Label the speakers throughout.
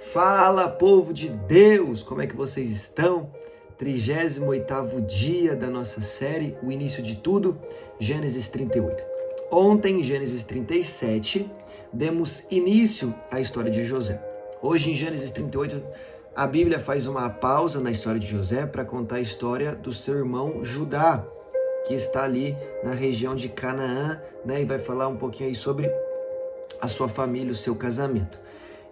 Speaker 1: Fala, povo de Deus! Como é que vocês estão? 38º dia da nossa série, o início de tudo, Gênesis 38. Ontem, em Gênesis 37, demos início à história de José. Hoje, em Gênesis 38, a Bíblia faz uma pausa na história de José para contar a história do seu irmão Judá, que está ali na região de Canaã, né? E vai falar um pouquinho aí sobre a sua família, o seu casamento.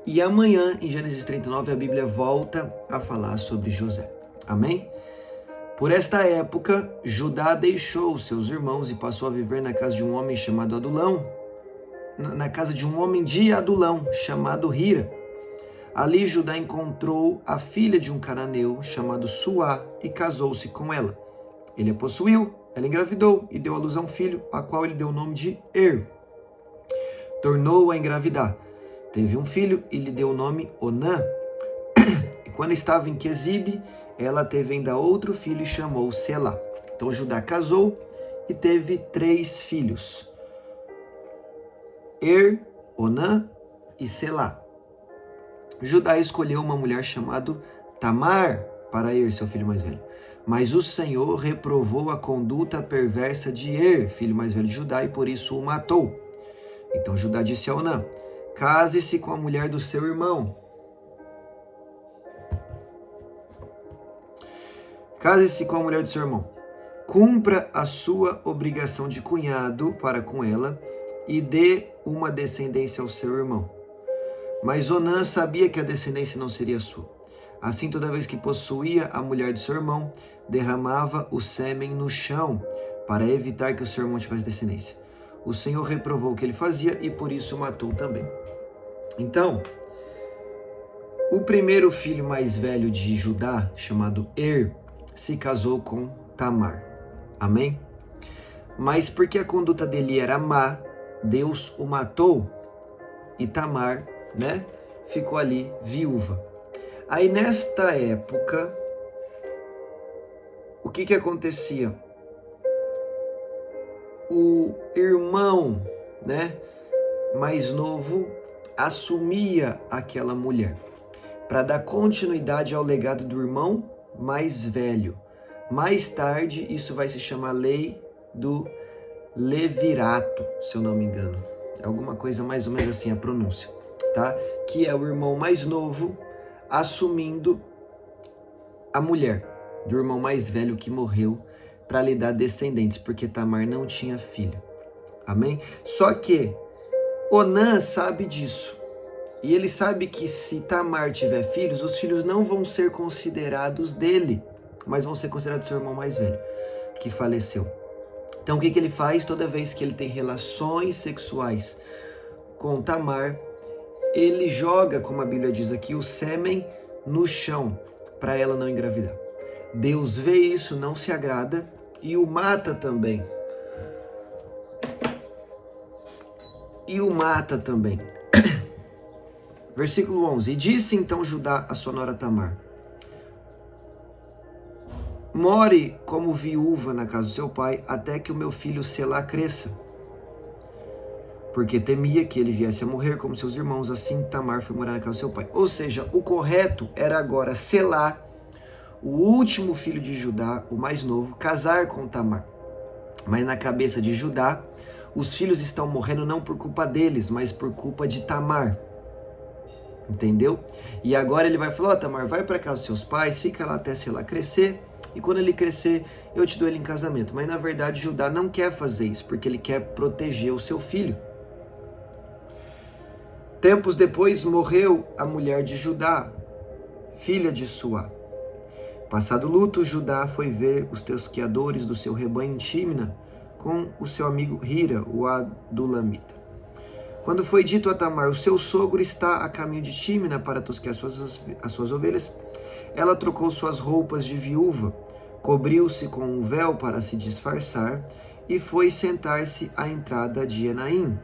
Speaker 1: E amanhã, em Gênesis 39, a Bíblia volta a falar sobre José. Amém? Por esta época, Judá deixou os seus irmãos e passou a viver na casa de um homem chamado Adulão, na casa de um homem de Adulão, chamado Hira. Ali Judá encontrou a filha de um cananeu chamado Suá e casou-se com ela. Ele a possuiu, ela engravidou e deu à luz a um filho, a qual ele deu o nome de Tornou-a a engravidar. Teve um filho e lhe deu o nome Onã. E quando estava em Quezibe, ela teve ainda outro filho e chamou Selá. Então Judá casou e teve 3 filhos. Onã e Selá. Judá escolheu uma mulher chamada Tamar para seu filho mais velho. Mas o Senhor reprovou a conduta perversa de filho mais velho de Judá, e por isso o matou. Então Judá disse a Onã: case-se com a mulher do seu irmão. Case-se com a mulher do seu irmão. Cumpra a sua obrigação de cunhado para com ela e dê uma descendência ao seu irmão. Mas Onã sabia que a descendência não seria sua. Assim, toda vez que possuía a mulher do seu irmão, derramava o sêmen no chão para evitar que o seu irmão tivesse descendência. O Senhor reprovou o que ele fazia e por isso o matou também. Então, o primeiro filho mais velho de Judá, chamado se casou com Tamar. Amém? Mas porque a conduta dele era má, Deus o matou e Tamar, ficou ali viúva. Aí nesta época, o que acontecia? O irmão, mais novo, assumia aquela mulher para dar continuidade ao legado do irmão mais velho. Mais tarde, isso vai se chamar lei do levirato, se eu não me engano. É alguma coisa mais ou menos assim a pronúncia, tá? Que é o irmão mais novo assumindo a mulher do irmão mais velho que morreu para lhe dar descendentes, porque Tamar não tinha filho. Amém? Só que Onã sabe disso. E ele sabe que se Tamar tiver filhos, os filhos não vão ser considerados dele, mas vão ser considerados do seu irmão mais velho, que faleceu. Então o que ele faz? Toda vez que ele tem relações sexuais com Tamar, ele joga, como a Bíblia diz aqui, o sêmen no chão, para ela não engravidar. Deus vê isso, não se agrada e o mata também. Versículo 11. E disse então Judá a sua nora Tamar: more como viúva na casa do seu pai, até que o meu filho Selá cresça. Porque temia que ele viesse a morrer como seus irmãos. Assim Tamar foi morar na casa do seu pai. Ou seja, o correto era agora Selá, o último filho de Judá, o mais novo, casar com Tamar. Mas na cabeça de Judá, os filhos estão morrendo não por culpa deles, mas por culpa de Tamar. Entendeu? E agora ele vai falar: Tamar, vai para casa dos seus pais, fica lá até Selá crescer, e quando ele crescer, eu te dou ele em casamento. Mas na verdade Judá não quer fazer isso, porque ele quer proteger o seu filho. Tempos depois morreu a mulher de Judá, filha de Suá. Passado o luto, Judá foi ver os tosqueadores do seu rebanho em Tímina com o seu amigo Hira, o Adulamita. Quando foi dito a Tamar: o seu sogro está a caminho de Tímina para tosquear as suas ovelhas, ela trocou suas roupas de viúva, cobriu-se com um véu para se disfarçar e foi sentar-se à entrada de Enaim.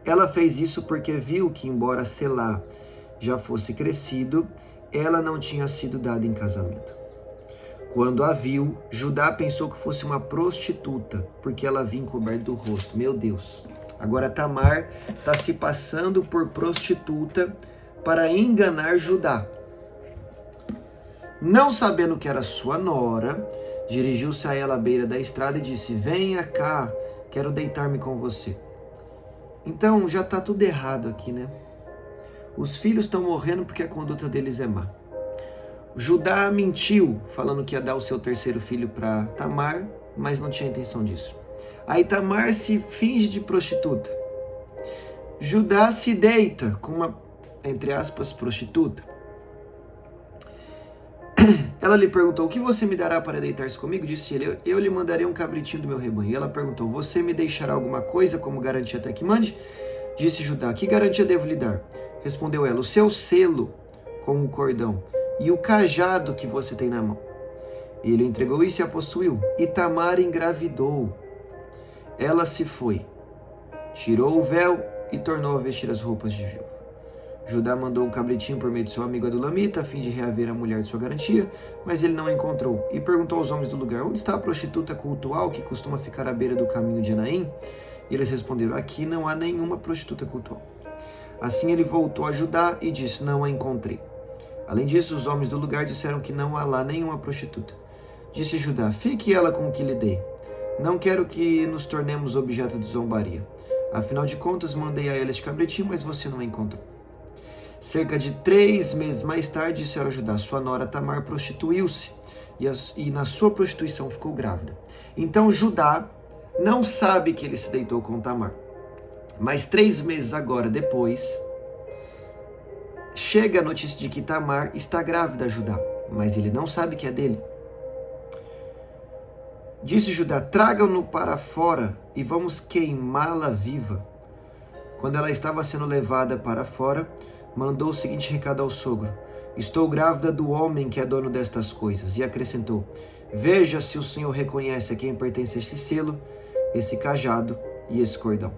Speaker 1: Ela fez isso porque viu que, embora Selá já fosse crescido, ela não tinha sido dada em casamento. Quando a viu, Judá pensou que fosse uma prostituta, porque ela vinha encoberta do rosto. Meu Deus! Agora Tamar está se passando por prostituta para enganar Judá. Não sabendo que era sua nora, dirigiu-se a ela à beira da estrada e disse: venha cá, quero deitar-me com você. Então já está tudo errado aqui, né? Os filhos estão morrendo porque a conduta deles é má. Judá mentiu, falando que ia dar o seu terceiro filho para Tamar, mas não tinha intenção disso. Aí Tamar se finge de prostituta. Judá se deita com uma, entre aspas, prostituta. Ela lhe perguntou: o que você me dará para deitar-se comigo? Disse ele: eu lhe mandarei um cabritinho do meu rebanho. E ela perguntou: você me deixará alguma coisa como garantia até que mande? Disse Judá: que garantia devo lhe dar? Respondeu ela: o seu selo com o cordão e o cajado que você tem na mão. E ele entregou isso e a possuiu. E Tamar engravidou. Ela se foi, tirou o véu e tornou a vestir as roupas de viúva. Judá mandou um cabritinho por meio de seu amigo Adulamita, a fim de reaver a mulher de sua garantia, mas ele não a encontrou. E perguntou aos homens do lugar: onde está a prostituta cultual que costuma ficar à beira do caminho de Enaim? E eles responderam: aqui não há nenhuma prostituta cultual. Assim ele voltou a Judá e disse: não a encontrei. Além disso, os homens do lugar disseram que não há lá nenhuma prostituta. Disse Judá: fique ela com o que lhe dei. Não quero que nos tornemos objeto de zombaria. Afinal de contas, mandei a ela este cabritinho, mas você não a encontrou. Cerca de 3 meses mais tarde, disseram a Judá: sua nora Tamar prostituiu-se e na sua prostituição ficou grávida. Então Judá não sabe que ele se deitou com Tamar. Mas 3 meses agora depois, chega a notícia de que Tamar está grávida a Judá, mas ele não sabe que é dele. Disse Judá: tragam-no para fora e vamos queimá-la viva. Quando ela estava sendo levada para fora, mandou o seguinte recado ao sogro: estou grávida do homem que é dono destas coisas. E acrescentou: veja se o Senhor reconhece a quem pertence este selo, esse cajado e esse cordão.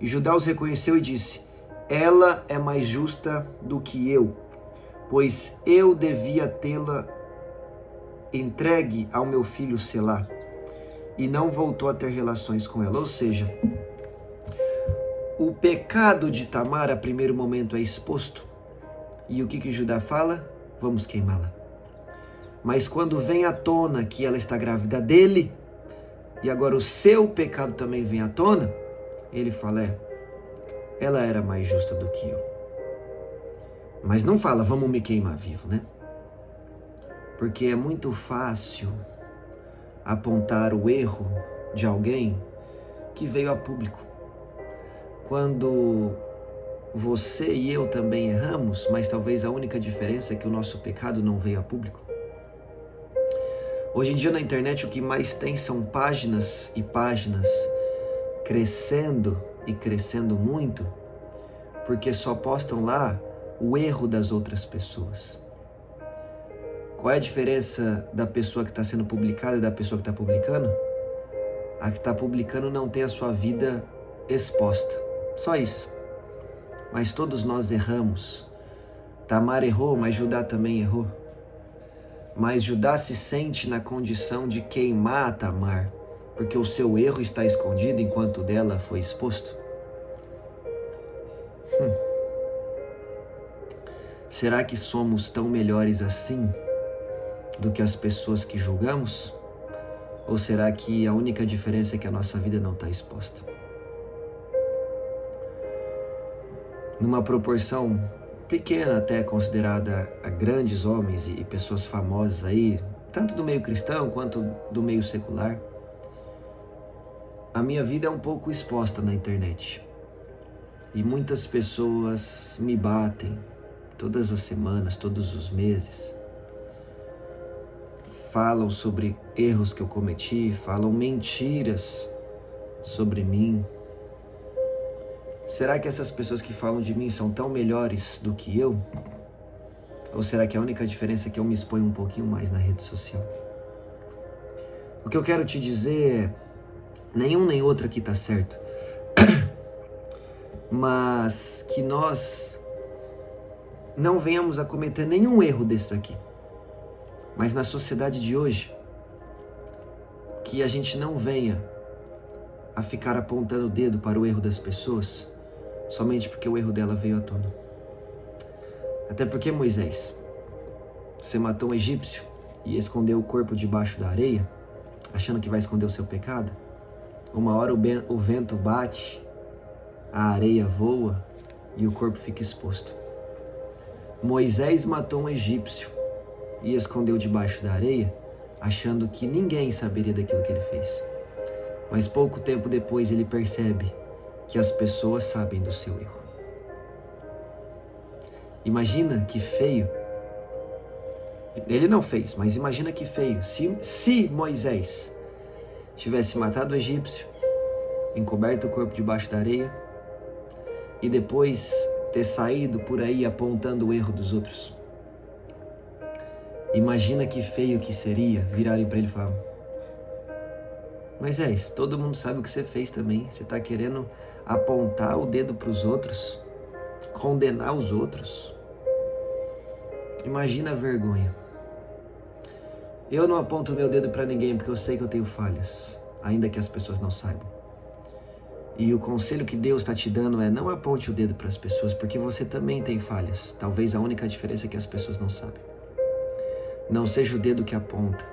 Speaker 1: E Judá os reconheceu e disse: ela é mais justa do que eu, pois eu devia tê-la entregue ao meu filho Selá. E não voltou a ter relações com ela. Ou seja, o pecado de Tamar a primeiro momento é exposto. E o que Judá fala? Vamos queimá-la. Mas quando vem à tona que ela está grávida dele, e agora o seu pecado também vem à tona, ele fala: ela era mais justa do que eu. Mas não fala: vamos me queimar vivo, né? Porque é muito fácil apontar o erro de alguém que veio a público. Quando você e eu também erramos, mas talvez a única diferença é que o nosso pecado não veio a público. Hoje em dia na internet o que mais tem são páginas e páginas crescendo e crescendo muito, porque só postam lá o erro das outras pessoas. Qual é a diferença da pessoa que está sendo publicada e da pessoa que está publicando? A que está publicando não tem a sua vida exposta. Só isso. Mas todos nós erramos. Tamar errou, mas Judá também errou. Mas Judá se sente na condição de queimar a Tamar, porque o seu erro está escondido enquanto o dela foi exposto. Será que somos tão melhores assim do que as pessoas que julgamos? Ou será que a única diferença é que a nossa vida não está exposta? Numa proporção pequena até, considerada a grandes homens e pessoas famosas aí, tanto do meio cristão quanto do meio secular, a minha vida é um pouco exposta na internet. E muitas pessoas me batem todas as semanas, todos os meses. Falam sobre erros que eu cometi, falam mentiras sobre mim. Será que essas pessoas que falam de mim são tão melhores do que eu? Ou será que a única diferença é que eu me exponho um pouquinho mais na rede social? O que eu quero te dizer é: nenhum nem outro aqui está certo. Mas que nós não venhamos a cometer nenhum erro desses aqui. Mas na sociedade de hoje, que a gente não venha a ficar apontando o dedo para o erro das pessoas, somente porque o erro dela veio à tona. Até porque, Moisés, você matou um egípcio e escondeu o corpo debaixo da areia, achando que vai esconder o seu pecado? Uma hora o vento bate, a areia voa e o corpo fica exposto. Moisés matou um egípcio e escondeu debaixo da areia, achando que ninguém saberia daquilo que ele fez. Mas pouco tempo depois ele percebe que as pessoas sabem do seu erro. Imagina que feio. Ele não fez, mas imagina que feio. Se Moisés tivesse matado o egípcio, encoberto o corpo debaixo da areia e depois ter saído por aí apontando o erro dos outros. Imagina que feio que seria virarem para ele e falar: Moisés, todo mundo sabe o que você fez também. Você está querendo apontar o dedo para os outros, condenar os outros. Imagina a vergonha. Eu não aponto o meu dedo para ninguém porque eu sei que eu tenho falhas, ainda que as pessoas não saibam. E o conselho que Deus está te dando é: não aponte o dedo para as pessoas, porque você também tem falhas. Talvez a única diferença é que as pessoas não sabem. Não seja o dedo que aponta.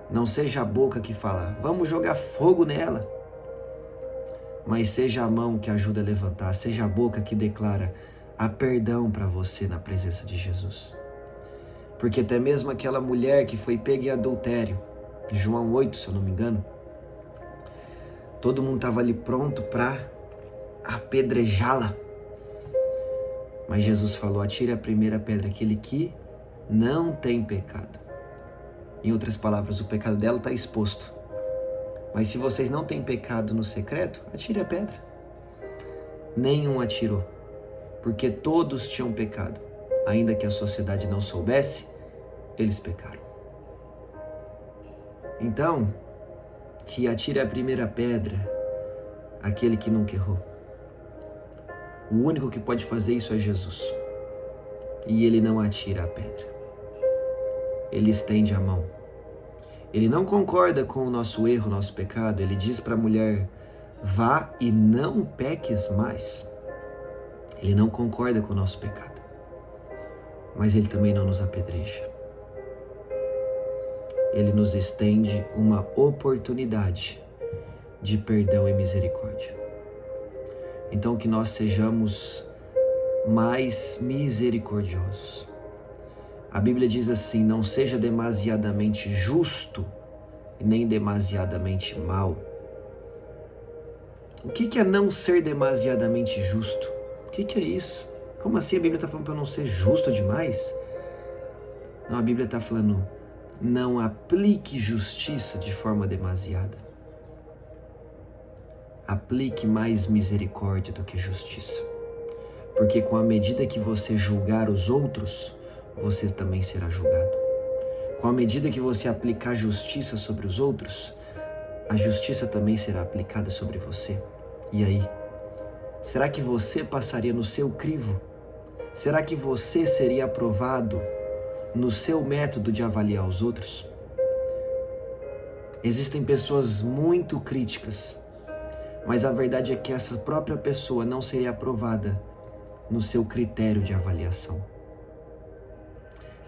Speaker 1: Não seja a boca que fala: vamos jogar fogo nela. Mas seja a mão que ajuda a levantar. Seja a boca que declara a perdão para você na presença de Jesus. Porque até mesmo aquela mulher que foi pega em adultério, João 8, se eu não me engano, todo mundo estava ali pronto para apedrejá-la. Mas Jesus falou: atire a primeira pedra aquele que não tem pecado. Em outras palavras, o pecado dela está exposto. Mas se vocês não têm pecado no secreto, atire a pedra. Nenhum atirou, porque todos tinham pecado. Ainda que a sociedade não soubesse, eles pecaram. Então, que atire a primeira pedra aquele que nunca errou. O único que pode fazer isso é Jesus. E ele não atira a pedra. Ele estende a mão. Ele não concorda com o nosso erro, nosso pecado. Ele diz para a mulher: vá e não peques mais. Ele não concorda com o nosso pecado. Mas ele também não nos apedreja. Ele nos estende uma oportunidade de perdão e misericórdia. Então que nós sejamos mais misericordiosos. A Bíblia diz assim: não seja demasiadamente justo e nem demasiadamente mau. O que é não ser demasiadamente justo? O que é isso? Como assim a Bíblia está falando para eu não ser justo demais? Não, a Bíblia está falando: não aplique justiça de forma demasiada. Aplique mais misericórdia do que justiça. Porque com a medida que você julgar os outros, você também será julgado. Com a medida que você aplicar justiça sobre os outros, a justiça também será aplicada sobre você. E aí? Será que você passaria no seu crivo? Será que você seria aprovado no seu método de avaliar os outros? Existem pessoas muito críticas, mas a verdade é que essa própria pessoa não seria aprovada no seu critério de avaliação.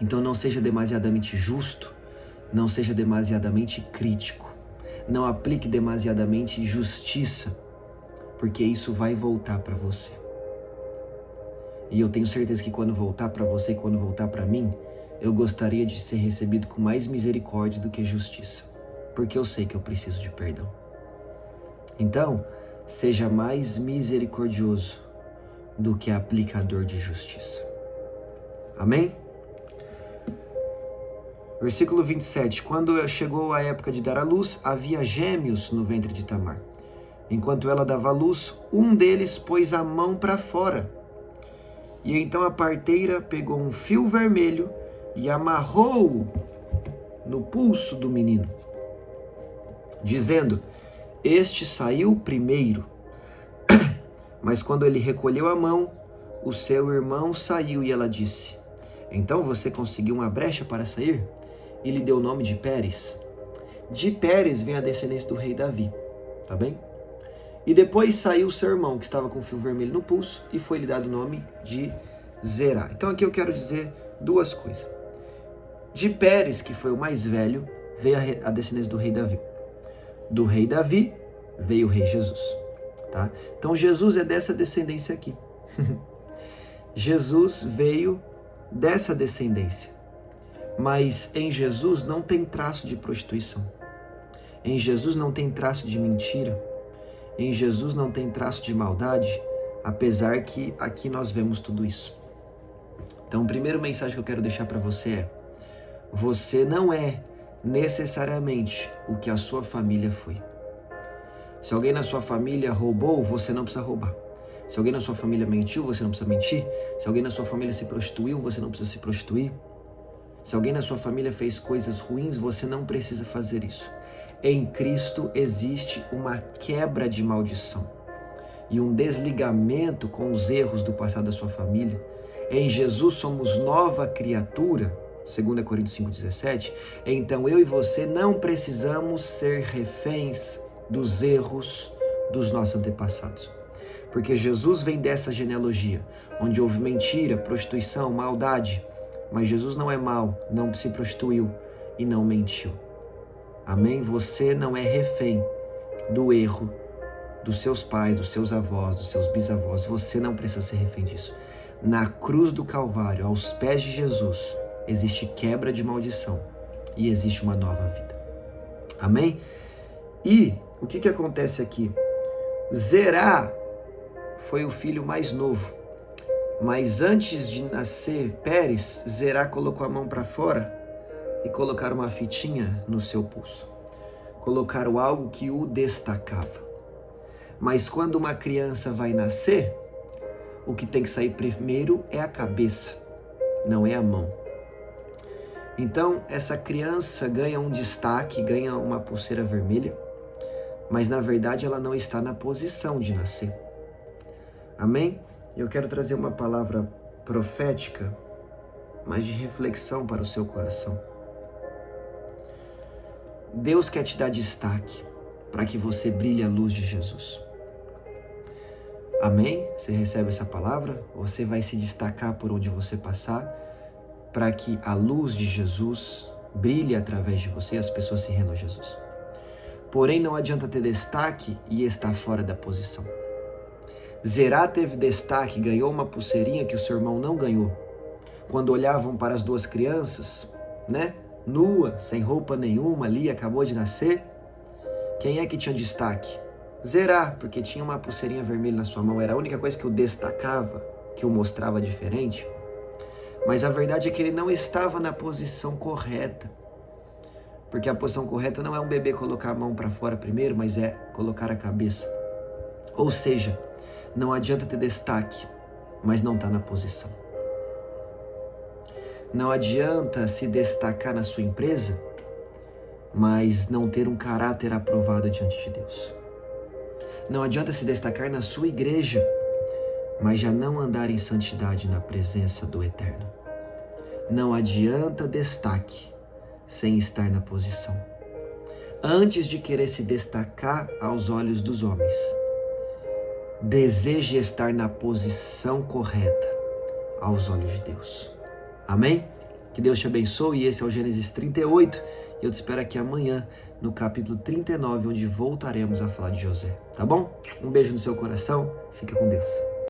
Speaker 1: Então não seja demasiadamente justo, não seja demasiadamente crítico, não aplique demasiadamente justiça, porque isso vai voltar para você. E eu tenho certeza que quando voltar para você e quando voltar para mim, eu gostaria de ser recebido com mais misericórdia do que justiça, porque eu sei que eu preciso de perdão. Então, seja mais misericordioso do que aplicador de justiça. Amém? Versículo 27. Quando chegou a época de dar à luz, havia gêmeos no ventre de Tamar. Enquanto ela dava à luz, um deles pôs a mão para fora. E então a parteira pegou um fio vermelho e amarrou-o no pulso do menino, dizendo: este saiu primeiro. Mas quando ele recolheu a mão, o seu irmão saiu, e ela disse: então você conseguiu uma brecha para sair? E lhe deu o nome de Pérez. De Pérez vem a descendência do rei Davi, tá bem? E depois saiu o seu irmão, que estava com o fio vermelho no pulso, e foi-lhe dado o nome de Zerá. Então aqui eu quero dizer duas coisas. De Pérez, que foi o mais velho, veio a descendência do rei Davi. Do rei Davi veio o rei Jesus. Tá? Então Jesus é dessa descendência aqui. Jesus veio dessa descendência. Mas em Jesus não tem traço de prostituição. Em Jesus não tem traço de mentira. Em Jesus não tem traço de maldade, apesar que aqui nós vemos tudo isso. Então, a primeira mensagem que eu quero deixar para você é: você não é necessariamente o que a sua família foi. Se alguém na sua família roubou, você não precisa roubar. Se alguém na sua família mentiu, você não precisa mentir. Se alguém na sua família se prostituiu, você não precisa se prostituir. Se alguém na sua família fez coisas ruins, você não precisa fazer isso. Em Cristo existe uma quebra de maldição e um desligamento com os erros do passado da sua família. Em Jesus somos nova criatura, 2 Coríntios 5,17. Então eu e você não precisamos ser reféns dos erros dos nossos antepassados. Porque Jesus vem dessa genealogia, onde houve mentira, prostituição, maldade. Mas Jesus não é mau, não se prostituiu e não mentiu. Amém? Você não é refém do erro dos seus pais, dos seus avós, dos seus bisavós. Você não precisa ser refém disso. Na cruz do Calvário, aos pés de Jesus, existe quebra de maldição e existe uma nova vida. Amém? E o que acontece aqui? Zerá foi o filho mais novo. Mas antes de nascer Pérez, Zerá colocou a mão para fora e colocaram uma fitinha no seu pulso. Colocaram algo que o destacava. Mas quando uma criança vai nascer, o que tem que sair primeiro é a cabeça, não é a mão. Então, essa criança ganha um destaque, ganha uma pulseira vermelha, mas na verdade ela não está na posição de nascer. Amém? Eu quero trazer uma palavra profética, mas de reflexão para o seu coração. Deus quer te dar destaque para que você brilhe a luz de Jesus. Amém? Você recebe essa palavra? Você vai se destacar por onde você passar para que a luz de Jesus brilhe através de você e as pessoas se rendam a Jesus. Porém, não adianta ter destaque e estar fora da posição. Zerá teve destaque, ganhou uma pulseirinha que o seu irmão não ganhou. Quando olhavam para as duas crianças, nua, sem roupa nenhuma ali, acabou de nascer, quem é que tinha destaque? Zerá, porque tinha uma pulseirinha vermelha na sua mão, era a única coisa que o destacava, que o mostrava diferente. Mas a verdade é que ele não estava na posição correta. Porque a posição correta não é um bebê colocar a mão para fora primeiro, mas é colocar a cabeça. Ou seja, não adianta ter destaque, mas não está na posição. Não adianta se destacar na sua empresa, mas não ter um caráter aprovado diante de Deus. Não adianta se destacar na sua igreja, mas já não andar em santidade na presença do Eterno. Não adianta destaque sem estar na posição. Antes de querer se destacar aos olhos dos homens, deseje estar na posição correta aos olhos de Deus. Amém? Que Deus te abençoe. E esse é o Gênesis 38. E eu te espero aqui amanhã no capítulo 39, onde voltaremos a falar de José. Tá bom? Um beijo no seu coração. Fica com Deus.